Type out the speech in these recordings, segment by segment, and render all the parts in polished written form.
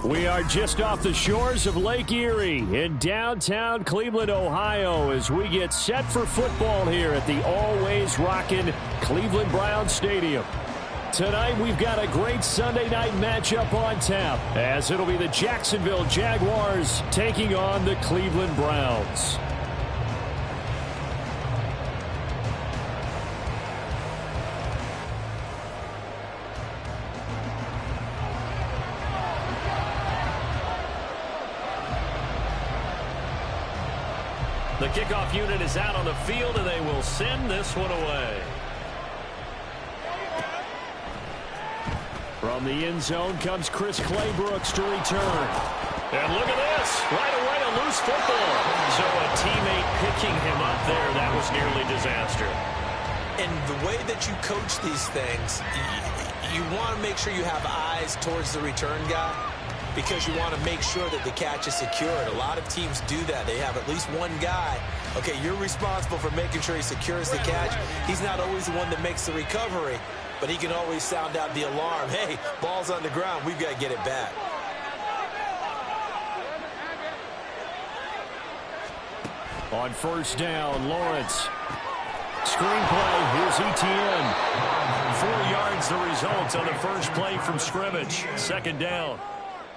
We are just off the shores of Lake Erie in downtown Cleveland, Ohio, as we get set for football here at the always rockin' Cleveland Browns Stadium. Tonight, we've got a great Sunday night matchup on tap, as it'll be the Jacksonville Jaguars taking on the Cleveland Browns. The kickoff unit is out on the field, and they will send this one away. From the end zone comes Chris Claybrooks to return. And look at this. Right away, a loose football. So a teammate picking him up there, that was nearly disaster. And the way that you coach these things, you want to make sure you have eyes towards the return guy, because you want to make sure that the catch is secured. A lot of teams do that. They have at least one guy. Okay, you're responsible for making sure he secures the catch. He's not always the one that makes the recovery, but he can always sound out the alarm. Hey, ball's on the ground. We've got to get it back. On first down, Lawrence. Screenplay, here's Etienne. 4 yards the result on the first play from scrimmage. Second down.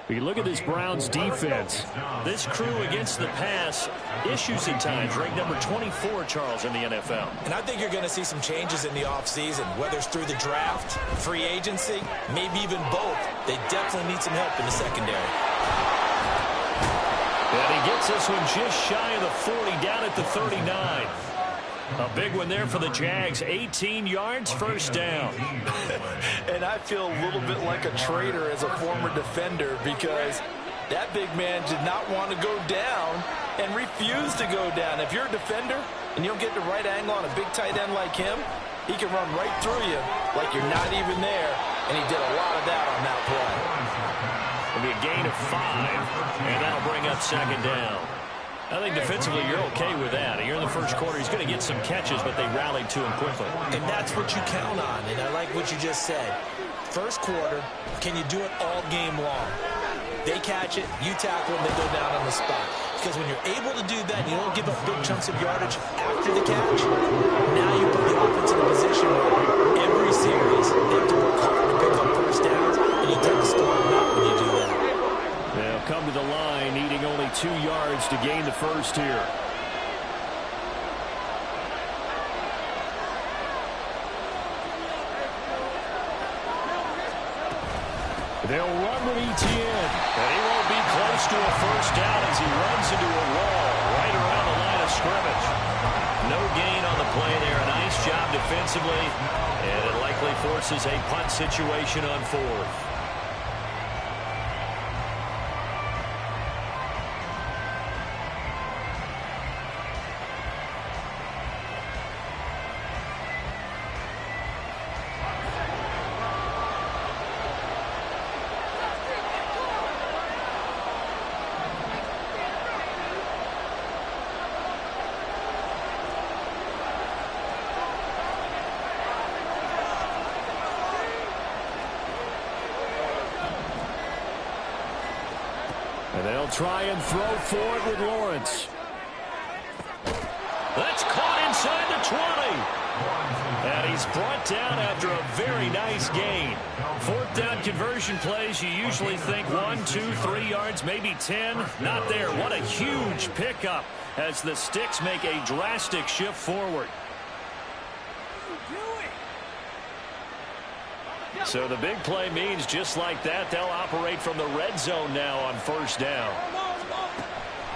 You look at this Browns defense. This crew against the pass, issues at times, ranked number 24, Charles, in the NFL. And I think you're going to see some changes in the offseason, whether it's through the draft, free agency, maybe even both. They definitely need some help in the secondary. And he gets this one just shy of the 40, down at the 39. A big one there for the Jags. 18 yards, first down. And I feel a little bit like a traitor as a former defender, because that big man did not want to go down and refused to go down. If you're a defender and you don't get the right angle on a big tight end like him, he can run right through you like you're not even there, and he did a lot of that on that play. It'll be a gain of 5, and that'll bring up second down. I think defensively you're okay with that. Here in the first quarter, he's going to get some catches, but they rallied to him quickly. And that's what you count on, and I like what you just said. First quarter, can you do it all game long? They catch it, you tackle them, they go down on the spot. Because when you're able to do that, you don't give up big chunks of yardage after the catch, now you put the offense in a position where every series they have to work hard to pick up first downs, and you tend to score them out when you do that. They'll come to the line, needing only 2 yards to gain the first here. They'll run with Etienne, and he won't be close to a first down as he runs into a wall right around the line of scrimmage. No gain on the play there. A nice job defensively, and it likely forces a punt situation on fourth. And they'll try and throw forward with Lawrence. That's caught inside the 20. And he's brought down after a very nice gain. Fourth down conversion plays, you usually think 1, 2, 3 yards, maybe 10. Not there. What a huge pickup as the Sticks make a drastic shift forward. So the big play means just like that, they'll operate from the red zone now on first down.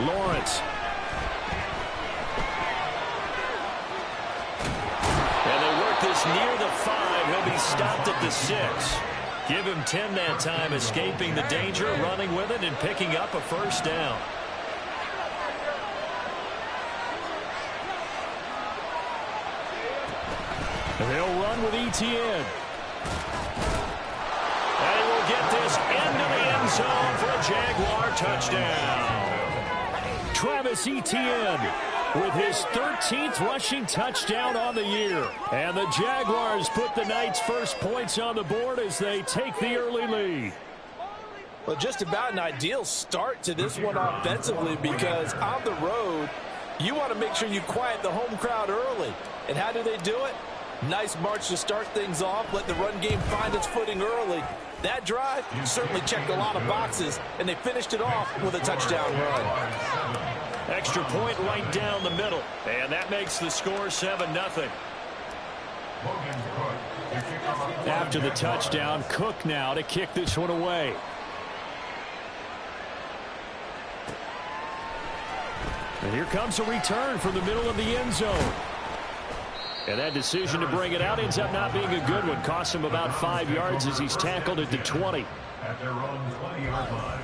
Lawrence. And they work this near the 5. He'll be stopped at the 6. Give him 10 that time, escaping the danger, running with it, and picking up a first down. And they'll run with Etienne. And he will get this into the end zone for a Jaguar touchdown. Travis Etienne with his 13th rushing touchdown on the year. And the Jaguars put the night's first points on the board as they take the early lead. Well, just about an ideal start to this one offensively, because on the road, you want to make sure you quiet the home crowd early. And how do they do it? Nice march to start things off, let the run game find its footing early. That drive certainly checked a lot of boxes, and they finished it off with a touchdown run. Extra point right down the middle, and that makes the score 7-0. After the touchdown, Cook now to kick this one away. And here comes a return from the middle of the end zone. And that decision to bring it out ends up not being a good one. Costs him about 5 yards as he's tackled at the 20. At their own 20-yard line.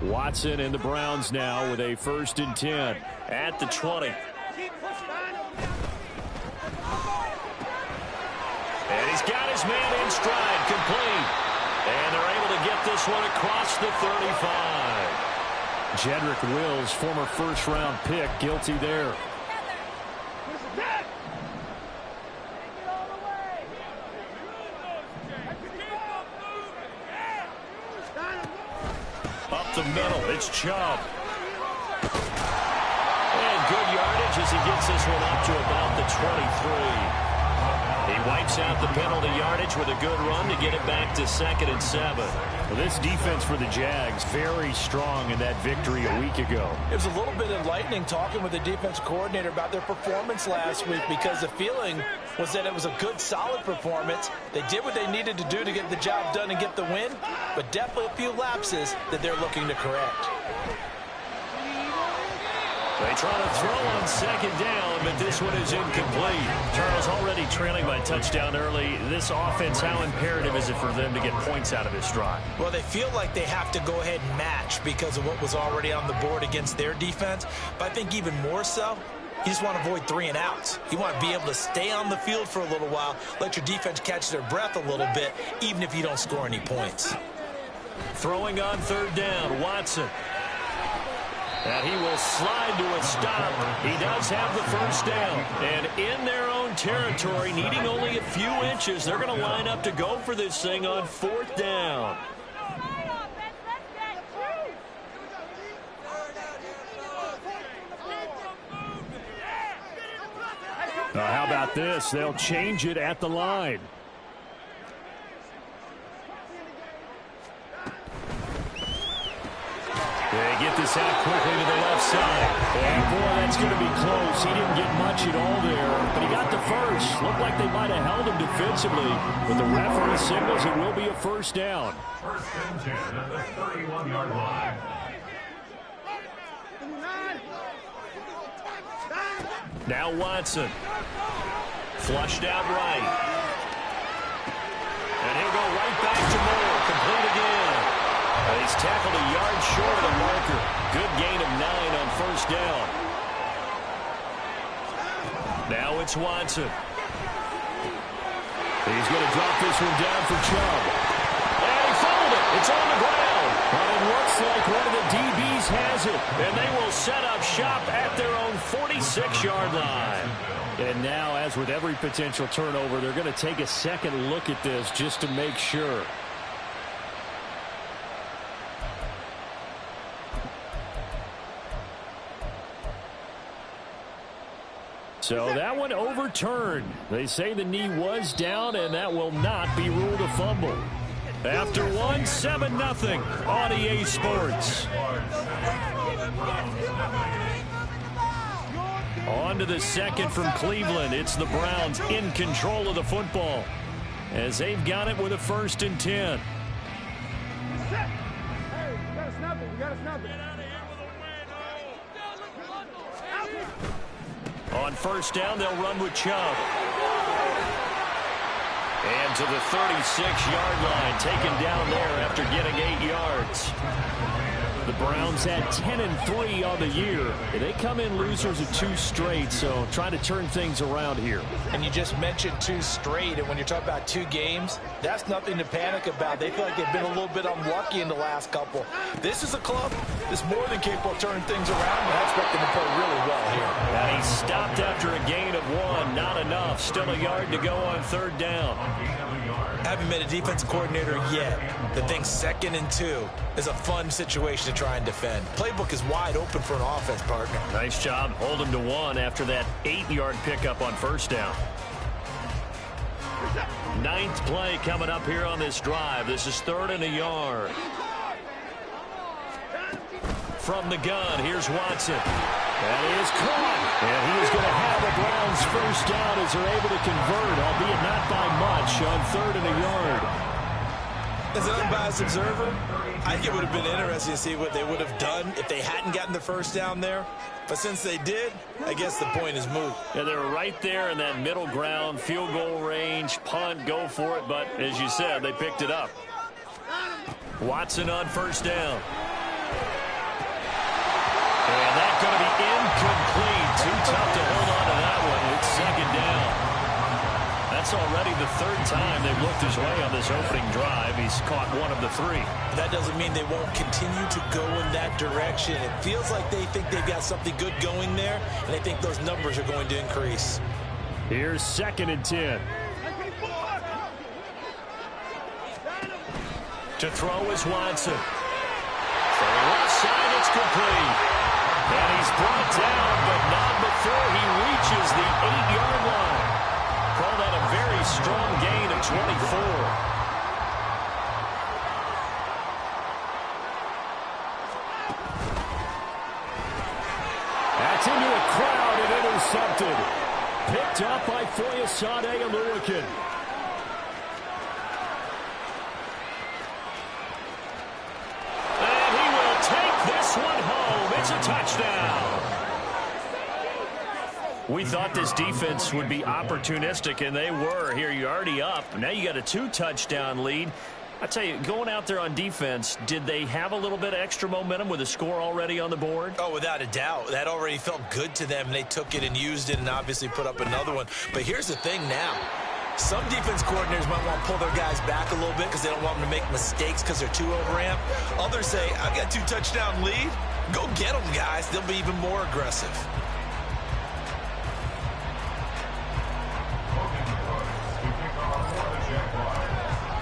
Watson and the Browns now with a 1st and 10 at the 20. And he's got his man in stride, complete. And they're able to get this one across the 35. Jedrick Wills, former first-round pick, guilty there. Up the middle, it's Chubb. And good yardage as he gets this one up to about the 23. He wipes out the penalty yardage with a good run to get it back to 2nd and 7. Well, this defense for the Jags, very strong in that victory a week ago. It was a little bit enlightening talking with the defense coordinator about their performance last week, because the feeling was that it was a good, solid performance. They did what they needed to do to get the job done and get the win, but definitely a few lapses that they're looking to correct. They try to throw on 2nd down, but this one is incomplete. Charles, already trailing by touchdown early. This offense, how imperative is it for them to get points out of this drive? Well, they feel like they have to go ahead and match because of what was already on the board against their defense. But I think even more so, you just want to avoid 3 and outs. You want to be able to stay on the field for a little while, let your defense catch their breath a little bit, even if you don't score any points. Throwing on 3rd down, Watson. And he will slide to a stop. He does have the 1st down. And in their own territory, needing only a few inches, they're going to line up to go for this thing on 4th down. How about this? They'll change it at the line. They get this out quickly to the left side. And, boy, that's going to be close. He didn't get much at all there, but he got the 1st. Looked like they might have held him defensively, but the referee signals it will be a 1st down. 1st and 10 at the 31-yard line. Now Watson. Flushed out right. And he'll go right back to Moore. Complete again. He's tackled a yard short of the marker. Good gain of 9 on 1st down. Now it's Watson. He's going to drop this one down for Chubb. And he fumbled it. It's on the ground. But it looks like one of the DBs has it. And they will set up shop at their own 46-yard line. And now, as with every potential turnover, they're going to take a second look at this just to make sure. So that one overturned. They say the knee was down, and that will not be ruled a fumble. After one, 7-0 on EA Sports. On to the 2nd from Cleveland. It's the Browns in control of the football as they've got it with a 1st and 10. On 1st down, they'll run with Chubb. And to the 36-yard line, taken down there after getting 8 yards. The Browns had 10-3 on the year. They come in losers of 2 straight, so trying to turn things around here. And you just mentioned 2 straight, and when you're talking about 2 games, that's nothing to panic about. They feel like they've been a little bit unlucky in the last couple. This is a club that's more than capable of turning things around, and I expect them to play really well here. And he stopped after a gain of 1. Not enough. Still a yard to go on 3rd down. I haven't met a defensive coordinator yet that thinks 2nd and 2 is a fun situation to try and defend. Playbook is wide open for an offense, partner. Nice job. Hold him to 1 after that 8-yard pickup on 1st down. 9th play coming up here on this drive. This is 3rd and a yard. From the gun, here's Watson. That is caught. And he is going to have a Browns 1st down as they're able to convert, albeit not by much, on 3rd and a yard. As an unbiased observer, I think it would have been interesting to see what they would have done if they hadn't gotten the 1st down there. But since they did, I guess the point is moot. Yeah, they were right there in that middle ground, field goal range, punt, go for it. But as you said, they picked it up. Watson on 1st down. And that's going to be incomplete. Too tough to hold on to that one. It's 2nd down. That's already the 3rd time they've looked his way on this opening drive. He's caught 1 of the 3. That doesn't mean they won't continue to go in that direction. It feels like they think they've got something good going there, and they think those numbers are going to increase. Here's 2nd and 10. To throw is Watson. For the left side, it's complete. And he's brought down, but not before he reaches the 8-yard line. Call that a very strong gain of 24. That's into a crowd and intercepted. Picked up by Foyesade Oluokun. And he will take this one home. It's a touchdown. We thought this defense would be opportunistic, and they were. Here, you're already up. Now you got a 2-touchdown lead. I tell you, going out there on defense, did they have a little bit of extra momentum with a score already on the board? Oh, without a doubt. That already felt good to them. They took it and used it and obviously put up another one. But here's the thing now. Some defense coordinators might want to pull their guys back a little bit because they don't want them to make mistakes because they're too overamped. Others say, I've got a 2-touchdown lead. Go get them, guys. They'll be even more aggressive.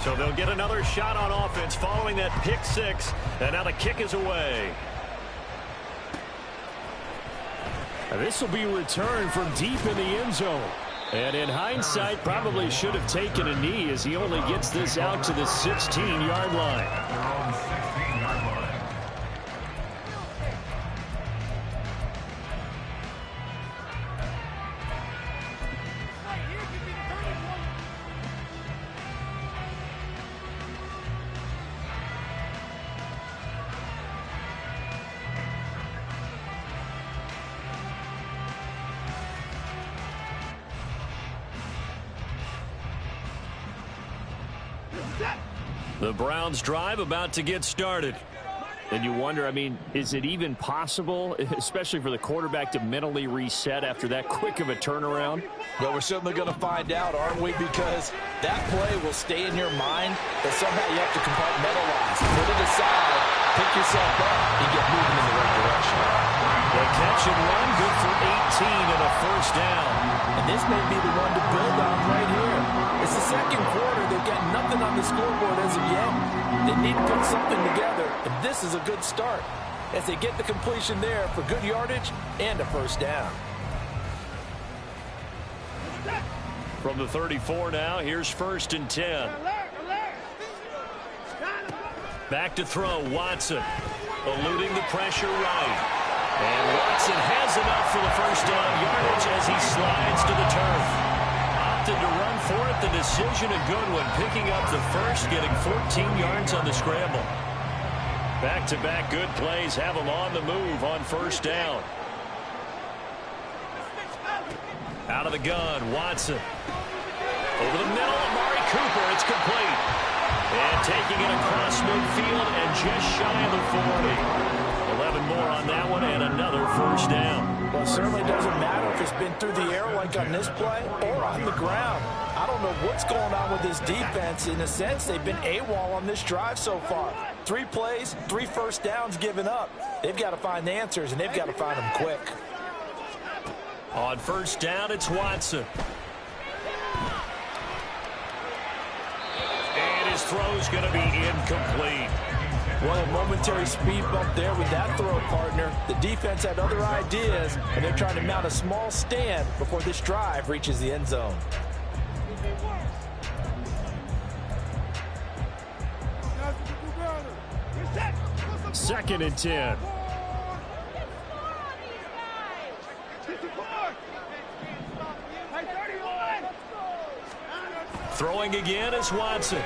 So they'll get another shot on offense following that pick 6. And now the kick is away. This will be returned from deep in the end zone. And in hindsight, probably should have taken a knee as he only gets this out to the 16-yard line. They're on the 16-yard line. The Browns drive about to get started. And you wonder, I mean, is it even possible, especially for the quarterback, to mentally reset after that quick of a turnaround? Well, we're certainly going to find out, aren't we? Because that play will stay in your mind, but somehow you have to compartmentalize. Put it aside, pick yourself up, and get moving in the right direction. The catch and run, good for 18 and a 1st down. And this may be the one to build on right here. It's the 2nd quarter. They've got nothing on the scoreboard as of yet. They need to put something together, and this is a good start as they get the completion there for good yardage and a 1st down. From the 34 now, here's 1st and 10. Back to throw, Watson. Eluding the pressure right. And Watson has enough for the 1st down yardage as he slides to the turf. Opted to run for it. The decision a good one. Picking up the 1st, getting 14 yards on the scramble. Back-to-back good plays have him on the move on 1st down. Out of the gun, Watson. Over the middle, Amari Cooper. It's complete. And taking it across midfield and just shy of the 40. 11 more on that one and another first down. Well, it certainly doesn't matter if it's been through the air like on this play or on the ground. I don't know what's going on with this defense. In a sense, they've been AWOL on this drive so far. 3 plays, 3 first downs given up. They've got to find the answers, and they've got to find them quick. On first down, it's Watson. And his throw's going to be incomplete. Well, a momentary speed bump there with that throw, partner. The defense had other ideas, and they're trying to mount a small stand before this drive reaches the end zone. Second and 10. Throwing again is Watson.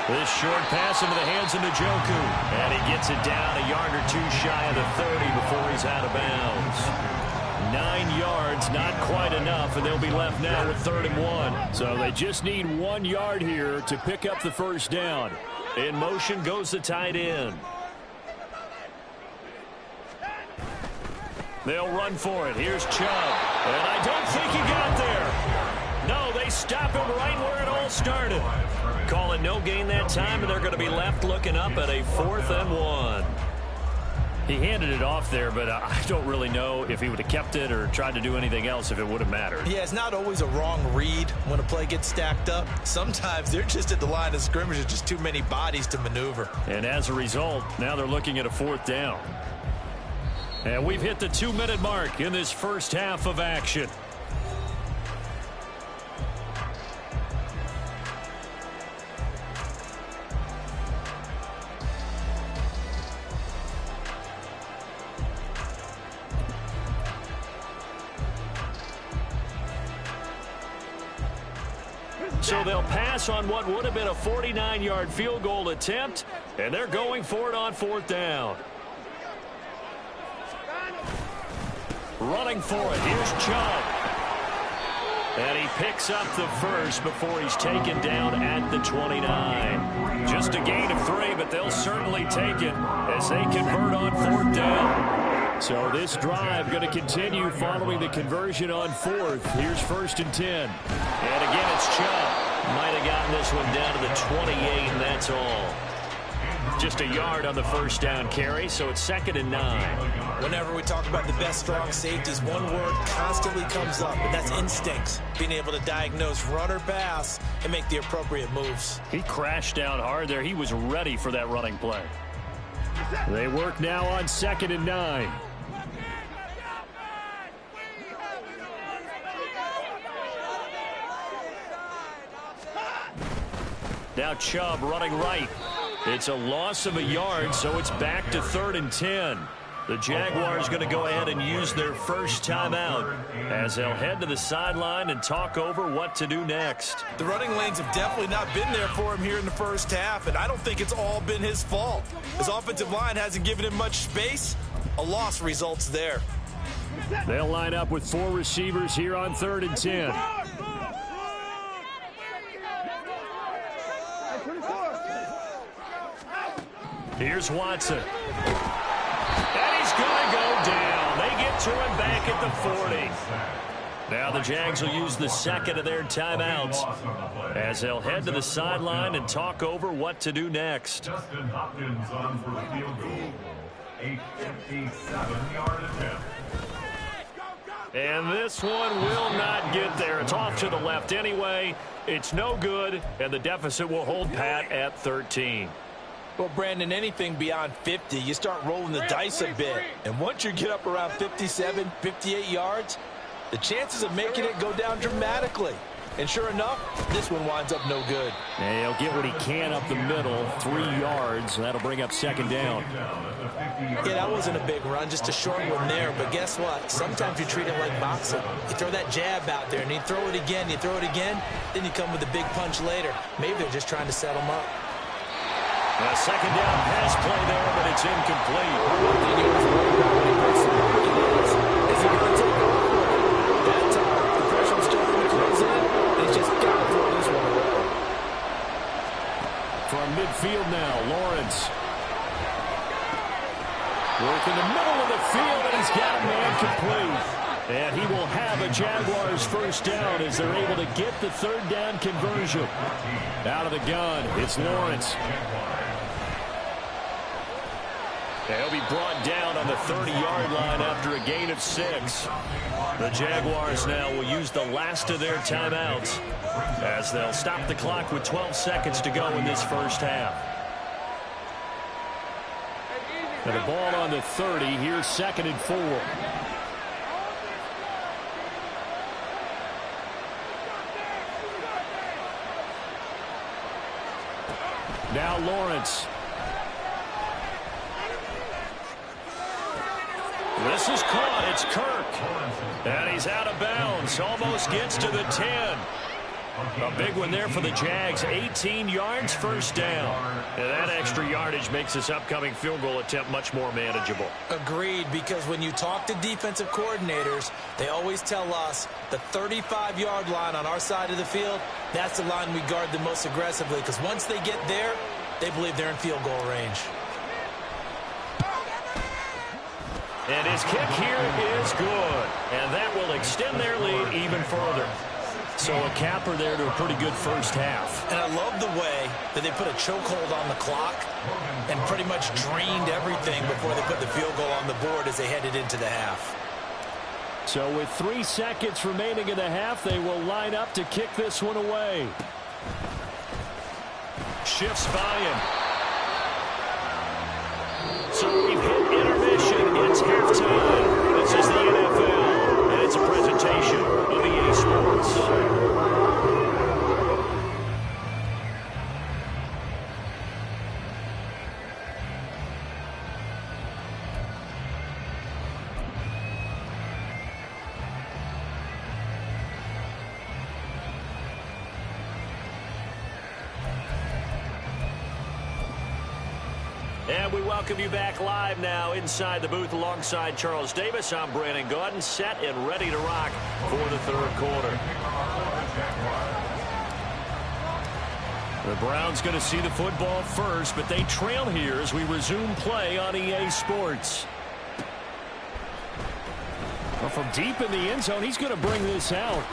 This short pass into the hands of Njoku. And he gets it down a yard or 2 shy of the 30 before he's out of bounds. 9 yards, not quite enough, and they'll be left now with 3rd and 1. So they just need 1 yard here to pick up the first down. In motion goes the tight end. They'll run for it. Here's Chubb. And I don't think he got there. No, they stop him right where it all started. Call it no gain that time, and they're going to be left looking up at a 4th and 1. He handed it off there, but I don't really know if he would have kept it or tried to do anything else if it would have mattered. Yeah, it's not always a wrong read when a play gets stacked up. Sometimes they're just at the line of scrimmage. There's just too many bodies to maneuver. And as a result, now they're looking at a 4th down. And we've hit the 2-minute mark in this first half of action. So they'll pass on what would have been a 49-yard field goal attempt, and they're going for it on 4th down. Running for it, here's Chubb. And he picks up the first before he's taken down at the 29. Just a gain of 3, but they'll certainly take it as they convert on 4th down. So this drive going to continue following the conversion on 4th. Here's 1st and 10. And again, it's Chubb. Might have gotten this one down to the 28, and that's all. Just a yard on the first down carry, so it's 2nd and 9. Whenever we talk about the best strong safeties, one word constantly comes up, and that's instincts. Being able to diagnose run or pass and make the appropriate moves. He crashed down hard there. He was ready for that running play. They work now on 2nd and 9. Now Chubb running right. It's a loss of a yard, so it's back to 3rd and 10. The Jaguars going to go ahead and use their first timeout as they'll head to the sideline and talk over what to do next. The running lanes have definitely not been there for him here in the first half, and I don't think it's all been his fault. His offensive line hasn't given him much space. A loss results there. They'll line up with 4 receivers here on 3rd and 10. Here's Watson. And he's going to go down. They get to him back at the 40. Now the Jags will use the second of their timeouts as they'll head to the sideline and talk over what to do next. Justin Hopkins on for the field goal. A 57-yard attempt. And this one will not get there. It's off to the left anyway. It's no good, and the deficit will hold pat at 13. Well, Brandon, anything beyond 50, you start rolling the dice a bit. And once you get up around 57, 58 yards, the chances of making it go down dramatically. And sure enough, this one winds up no good. And he'll get what he can up the middle, 3 yards. That'll bring up 2nd down. Yeah, that wasn't a big run, just a short one there. But guess what? Sometimes you treat it like boxing. You throw that jab out there, and you throw it again, you throw it again, then you come with a big punch later. Maybe they're just trying to set them up. A 2nd down pass play there, but it's incomplete. Is he going to take off? That time, the pressure's starting to close in. They just got to throw this one away. in the middle of the field, and he's got a man complete. And he will have a Jaguars first down as they're able to get the third down conversion. Out of the gun, it's Lawrence. He'll be brought down on the 30-yard line after a gain of 6. The Jaguars now will use the last of their timeouts as they'll stop the clock with 12 seconds to go in this first half. And the ball on the 30. Here's 2nd and 4. Now Lawrence. This is caught. It's Kirk. And he's out of bounds. Almost gets to the 10. A big one there for the Jags. 18 yards, first down. And that extra yardage makes this upcoming field goal attempt much more manageable. Agreed, because when you talk to defensive coordinators, they always tell us the 35-yard line on our side of the field, that's the line we guard the most aggressively, because once they get there, they believe they're in field goal range. And his kick here is good. And that will extend their lead even further. So a capper there to a pretty good first half. And I love the way that they put a chokehold on the clock and pretty much drained everything before they put the field goal on the board as they headed into the half. So with 3 seconds remaining in the half, they will line up to kick this one away. Shifts by him. So we've hit intermission. It's halftime. This is the NFL, and it's a presentation of EA Sports. And we welcome you back live now inside the booth alongside Charles Davis. I'm Brandon Gaudin, set and ready to rock for the third quarter. The Browns going to see the football first, but they trail here as we resume play on EA Sports. Well, from deep in the end zone, he's going to bring this out.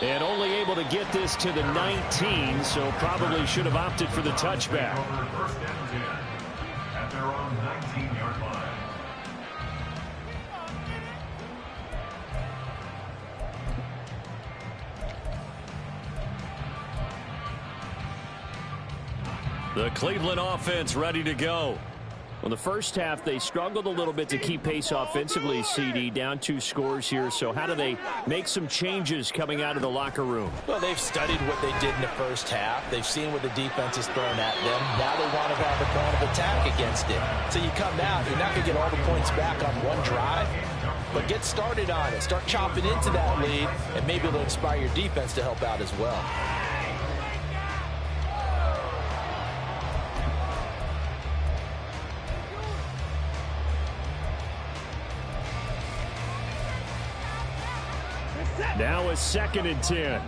And only able to get this to the 19, so probably should have opted for the touchback. At their own 19-yard line. The Cleveland offense ready to go. Well, the first half, they struggled a little bit to keep pace offensively, CD, down 2 scores here. So how do they make some changes coming out of the locker room? Well, they've studied what they did in the first half. They've seen what the defense has thrown at them. Now they want to have a plan of attack against it. So you come out, you're not going to get all the points back on one drive, but get started on it. Start chopping into that lead, and maybe it'll inspire your defense to help out as well. Now a 2nd and 10.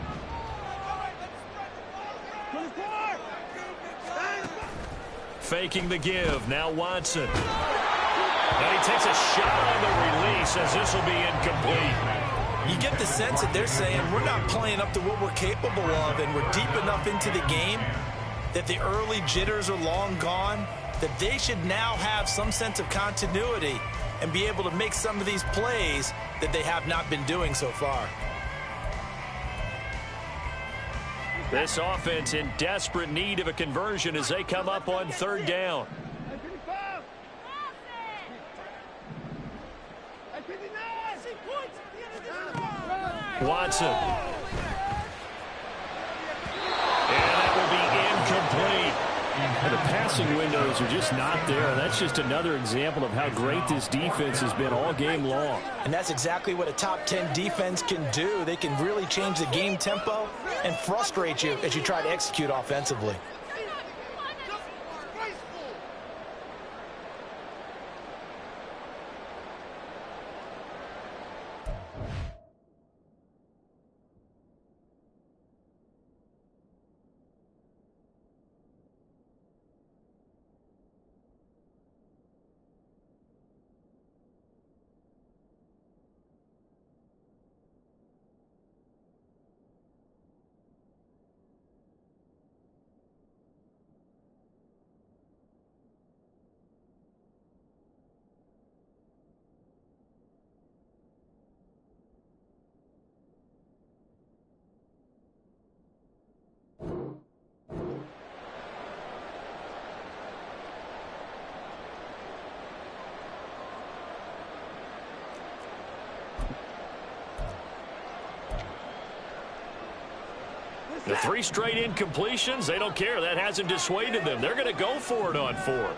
Faking the give. Now Watson. And he takes a shot on the release as this will be incomplete. You get the sense that they're saying we're not playing up to what we're capable of, and we're deep enough into the game that the early jitters are long gone, that they should now have some sense of continuity and be able to make some of these plays that they have not been doing so far. This offense in desperate need of a conversion as they come up on 3rd down. Watson. And that will be incomplete. And the passing windows are just not there. That's just another example of how great this defense has been all game long. And that's exactly what a top 10 defense can do. They can really change the game tempo and frustrate you as you try to execute offensively. The 3 straight incompletions, they don't care. That hasn't dissuaded them. They're going to go for it on 4th.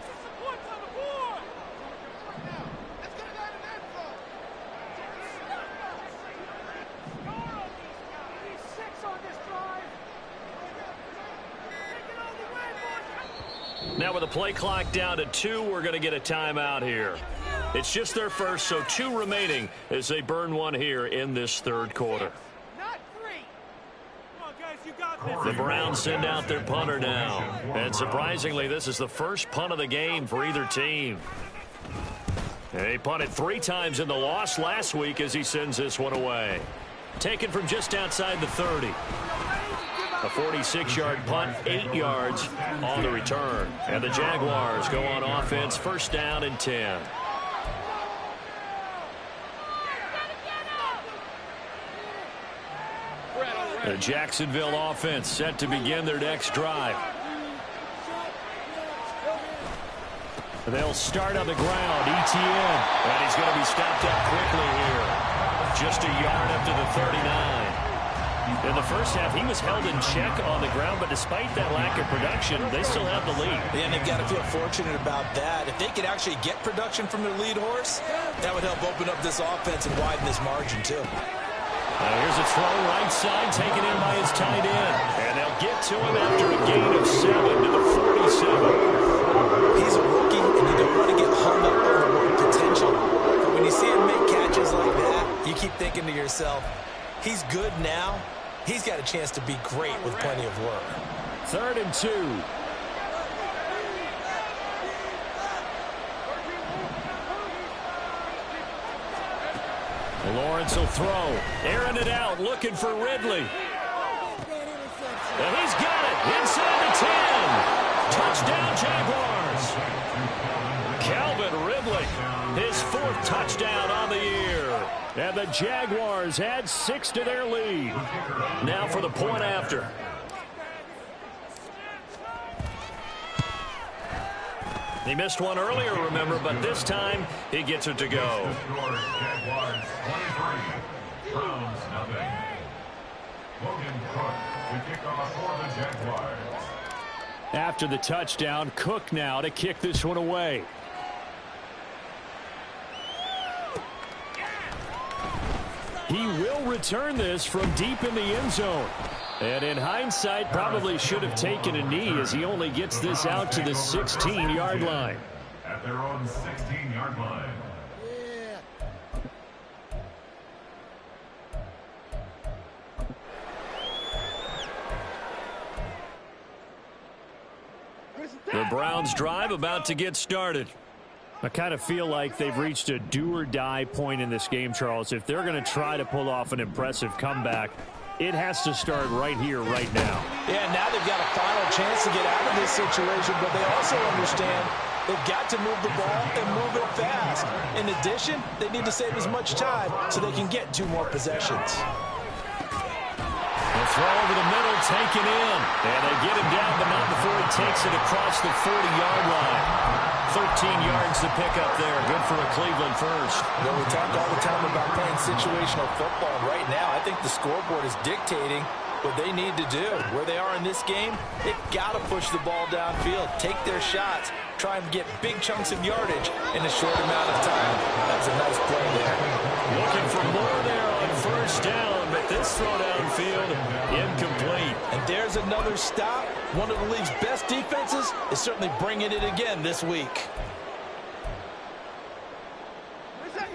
Now with the play clock down to 2, we're going to get a timeout here. It's just their first, so 2 remaining as they burn one here in this 3rd quarter. The Browns send out their punter now. And surprisingly, this is the first punt of the game for either team. They punted 3 times in the loss last week as he sends this one away. Taken from just outside the 30. A 46-yard punt, 8 yards on the return. And the Jaguars go on offense, 1st down and 10. The Jacksonville offense set to begin their next drive. They'll start on the ground. Etienne. And he's going to be stopped up quickly here. Just a yard up to the 39. In the first half, he was held in check on the ground, but despite that lack of production, they still have the lead. Yeah, and they've got to feel fortunate about that. If they could actually get production from their lead horse, that would help open up this offense and widen this margin, too. Here's a throw right side, taken in by his tight end. And they'll get to him after a gain of 7 to the 47. He's a rookie, and you don't want to get hung up on the potential. But when you see him make catches like that, you keep thinking to yourself, he's good now. He's got a chance to be great with plenty of work. 3rd and 2. Lawrence will throw. Airing it out, looking for Ridley. And he's got it inside the 10. Touchdown, Jaguars. Calvin Ridley, his 4th touchdown on the year. And the Jaguars add 6 to their lead. Now for the point after. He missed one earlier, remember, but this time he gets it to go. Jaguars 23, Browns nothing. Logan Cook to kick off for the Jaguars. After the touchdown, Cook now to kick this one away. He will return this from deep in the end zone. And in hindsight, probably should have taken a knee as he only gets this out to the 16-yard line. At their own 16-yard line. The Browns drive about to get started. I kind of feel like they've reached a do-or-die point in this game, Charles. If they're going to try to pull off an impressive comeback, it has to start right here, right now. Yeah, now they've got a final chance to get out of this situation, but they also understand they've got to move the ball and move it fast. In addition, they need to save as much time so they can get 2 more possessions. The throw over the middle, taken in. And they get him down, but not before he takes it across the 40-yard line. 13 yards to pick up there. Good for a Cleveland first. Well, we talk all the time about playing situational football. Right now, I think the scoreboard is dictating what they need to do. Where they are in this game, they've got to push the ball downfield, take their shots, try and get big chunks of yardage in a short amount of time. That's a nice play there. Looking for more there on 1st down, but this throw downfield incomplete. And there's another stop. One of the league's best defenses is certainly bringing it again this week.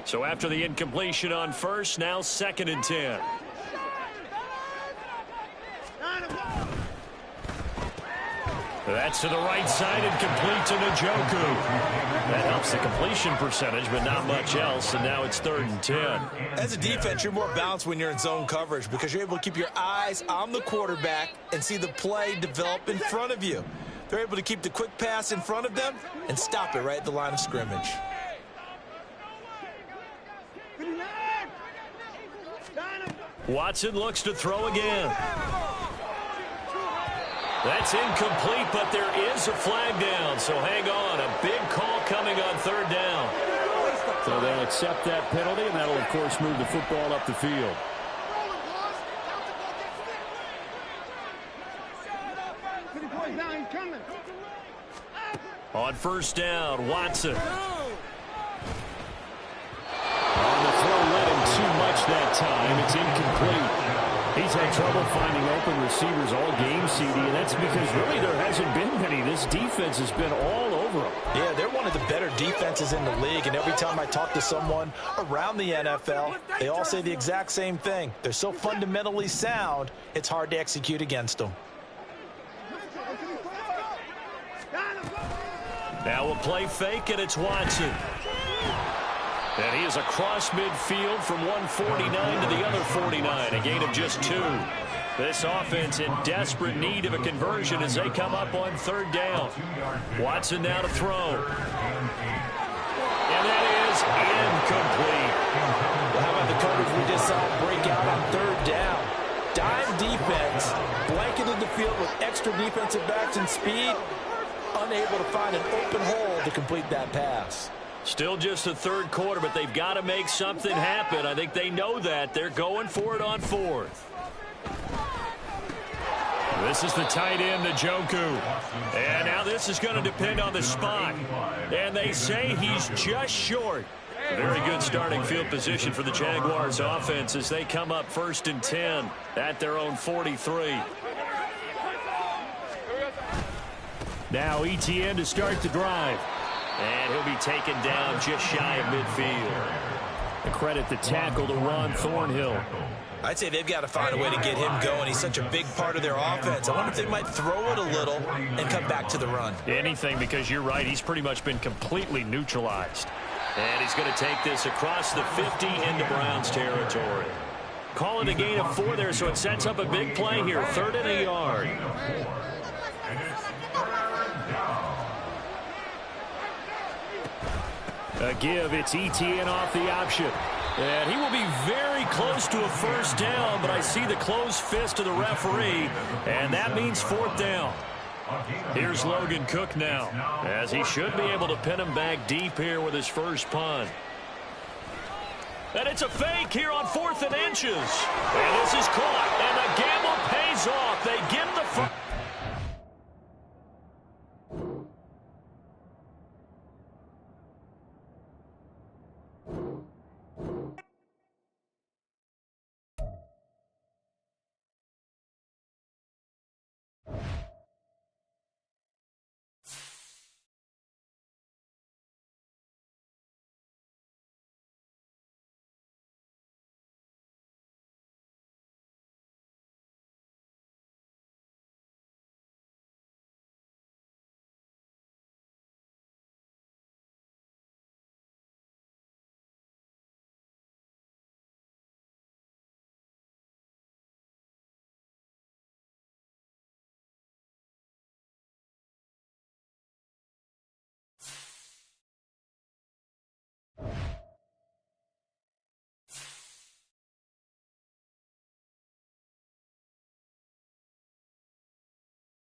So after the incompletion on 1st, now 2nd and 10. That's to the right side and complete to Njoku. That helps the completion percentage, but not much else, and now it's 3rd and 10. As a defense, you're more balanced when you're in zone coverage because you're able to keep your eyes on the quarterback and see the play develop in front of you. They're able to keep the quick pass in front of them and stop it right at the line of scrimmage. Watson looks to throw again. That's incomplete, but there is a flag down, so hang on. A big call coming on 3rd down. So they'll accept that penalty, and that'll, of course, move the football up the field. On first down, Watson. On the throw, led him too much that time. It's incomplete. He's had trouble finding open receivers all game, CD, and that's because really there hasn't been many. This defense has been all over him. Yeah, they're one of the better defenses in the league, and every time I talk to someone around the NFL, they all say the exact same thing. They're so fundamentally sound, it's hard to execute against them. Now a play fake, and it's Watson. And he is across midfield from 149 to the other 49, a gain of just 2. This offense in desperate need of a conversion as they come up on third down. Watson now to throw. And that is incomplete. Well, how about the coverage we just saw break out on third down? Dime defense, blanketed the field with extra defensive backs and speed, unable to find an open hole to complete that pass. Still just the third quarter, but they've got to make something happen. I think they know that. They're going for it on fourth. This is the tight end, Njoku. And now this is going to depend on the spot. And they say he's just short. Very good starting field position for the Jaguars offense as they come up 1st and 10 at their own 43. Now ETN to start the drive. And he'll be taken down just shy of midfield. A credit the tackle to Ron Thornhill. I'd say they've got to find a way to get him going. He's such a big part of their offense. I wonder if they might throw it a little and come back to the run. Anything, because you're right. He's pretty much been completely neutralized. And he's going to take this across the 50 into Browns territory. Call it a gain of 4 there, so it sets up a big play here. 3rd and a yard. A give, it's ETN off the option. And he will be very close to a first down, but I see the closed fist of the referee, and that means 4th down. Here's Logan Cook now, as he should be able to pin him back deep here with his first punt. And it's a fake here on 4th and inches. And this is caught, and again